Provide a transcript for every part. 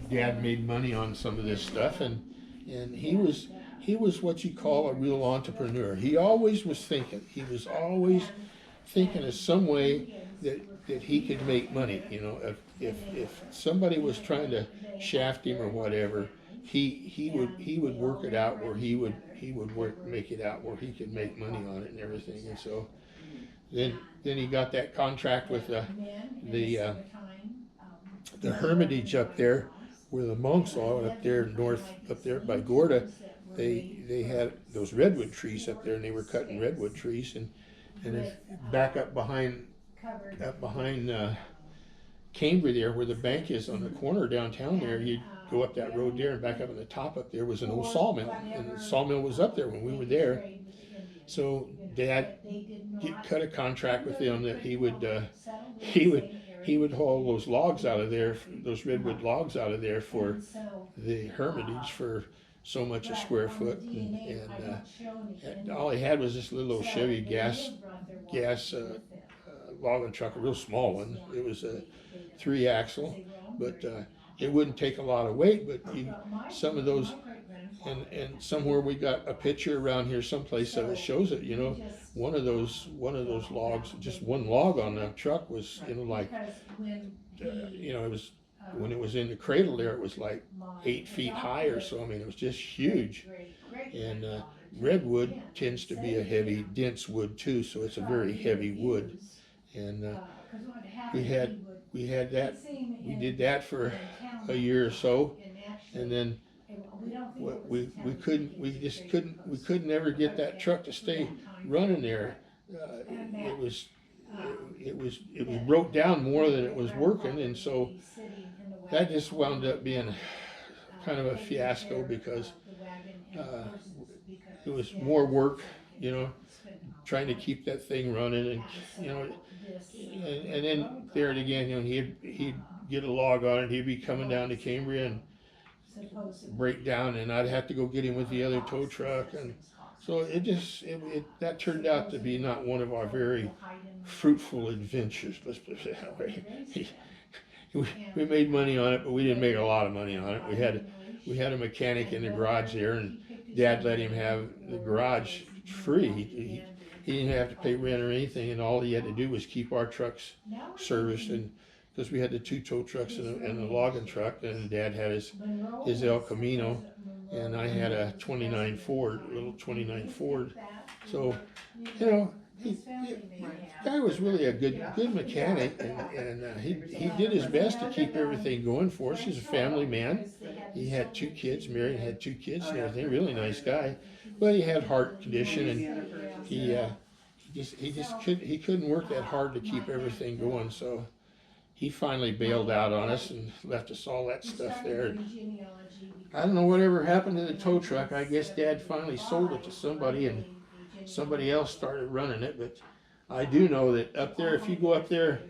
Dad made money on some of this stuff, and he was what you call a real entrepreneur. He always was thinking. He was always thinking of some way that he could make money. You know, if somebody was trying to shaft him or whatever, he would work it out where he would make it out where he could make money on it and everything. And so then he got that contract with the Hermitage up there, where the monks are up there by Gorda. They had those redwood trees up there, and they were cutting redwood trees, and back up behind Cambria there, where the bank is on the corner downtown there. You'd go up that road there, and back up on the top up there was an old sawmill, and the sawmill was up there when we were there. So Dad cut a contract with him that he would haul those logs out of there, those redwood logs out of there for the Hermitage for so much a square foot, and all he had was this little old Chevy gas logging truck, a real small one. It was a 3-axle, but it wouldn't take a lot of weight. But some of those, and somewhere we got a picture around here someplace that it shows it. You know, one of those logs, just one log on the truck was, you know, like, it was, when it was in the cradle there, it was like 8 feet high or so. I mean, it was just huge. And redwood tends to be a heavy, dense wood too, so it's a very heavy wood. And we did that for a year or so, and then we couldn't ever get that truck to stay running there. It was broke down more than it was working, and so that just wound up being kind of a fiasco, because it was more work, you know, trying to keep that thing running, and you know, and then there it again, you know, he'd get a log on it, he'd be coming down to Cambria and break down, and I'd have to go get him with the other tow truck, and so that turned out to be not one of our very fruitful adventures. Let's put it that way. We made money on it, but we didn't make a lot of money on it. We had a mechanic in the garage there, and Dad let him have the garage free. He didn't have to pay rent or anything, and all he had to do was keep our trucks serviced. And because we had the 2 tow trucks and a logging truck, and Dad had his El Camino, and I had a little 29 Ford. So, you know, the guy was really a good mechanic, and he did his best to keep everything going for us. He's a family man. He had 2 kids, married, had 2 kids and everything. Really nice guy, but he had heart condition, and he couldn't work that hard to keep everything going. So he finally bailed out on us and left us all that stuff there. And I don't know whatever happened to the tow truck. I guess Dad finally sold it to somebody, and somebody else started running it. But I do know that up there, if you go up there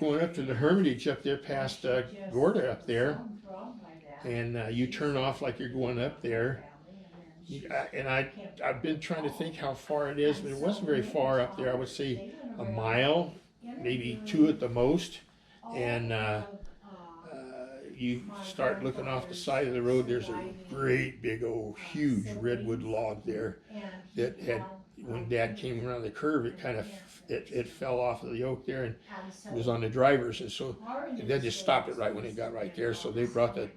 going up to the Hermitage up there past Gorda up there, and you turn off like you're going up there, and I've been trying to think how far it is, but it wasn't very far up there. I would say a mile, maybe 2 at the most, and you start looking off the side of the road. There's a great big old huge redwood log there that had, when Dad came around the curve, it kind of it fell off of the yoke there, and it was on the drivers, and so they just stopped it right when it got right there. So they brought the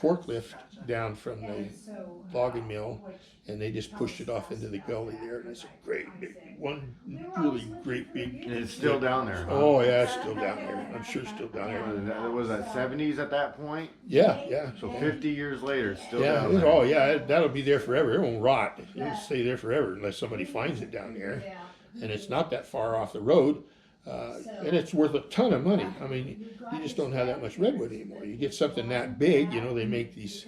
forklift down from the logging mill, and they just pushed it off into the gully there, and it's a great big one, really great big. And it's still down there, huh? Oh yeah, it's still down there. I'm sure it's still down there. Was that 70s at that point? Yeah. So 50 years later, it's still down there. Oh yeah, that'll be there forever. It won't rot. It'll stay there forever unless somebody finds it down there. And it's not that far off the road. And it's worth a ton of money. I mean, you just don't have that much redwood anymore. You get something that big, you know, they make these,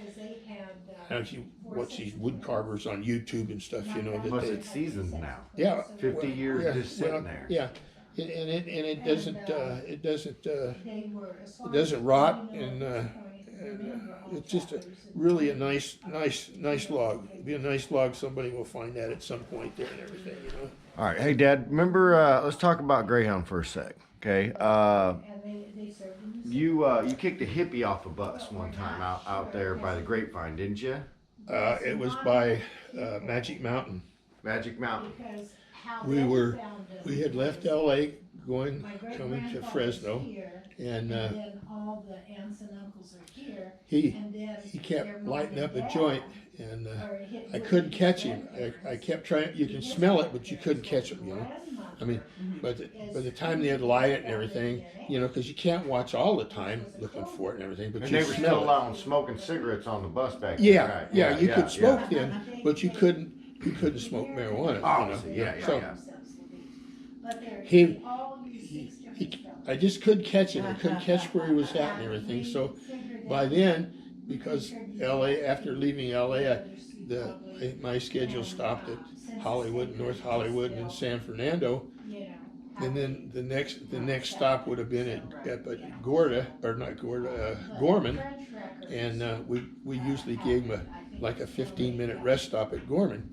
if you watch these wood carvers on YouTube and stuff, you know. Plus it's seasoned now. Yeah. 50 years just sitting there. Yeah. It doesn't rot, and it's just really a nice log. It'd be a nice log. Somebody will find that at some point there and everything, you know. All right, hey Dad, remember? Let's talk about Greyhound for a sec, okay? You kicked a hippie off a bus one time out there by the Grapevine, didn't you? It was by Magic Mountain. Magic Mountain. We had left LA coming to Fresno, and he kept lighting up a joint, and I couldn't catch him. I kept trying. You can smell it, but you couldn't catch him. I mean, by the time they'd light it and everything, because you can't watch all the time looking for it and everything, but And you they were smell still it. allowing smoking cigarettes on the bus back then, Yeah, right? yeah, you could smoke then, but you couldn't smoke marijuana. Obviously, yeah. I just couldn't catch him. I couldn't catch where he was at and everything. So by then, because after leaving LA, my schedule stopped at Hollywood, North Hollywood, and then San Fernando. And then the next stop would have been at Gorman, and we usually gave him like a 15-minute rest stop at Gorman.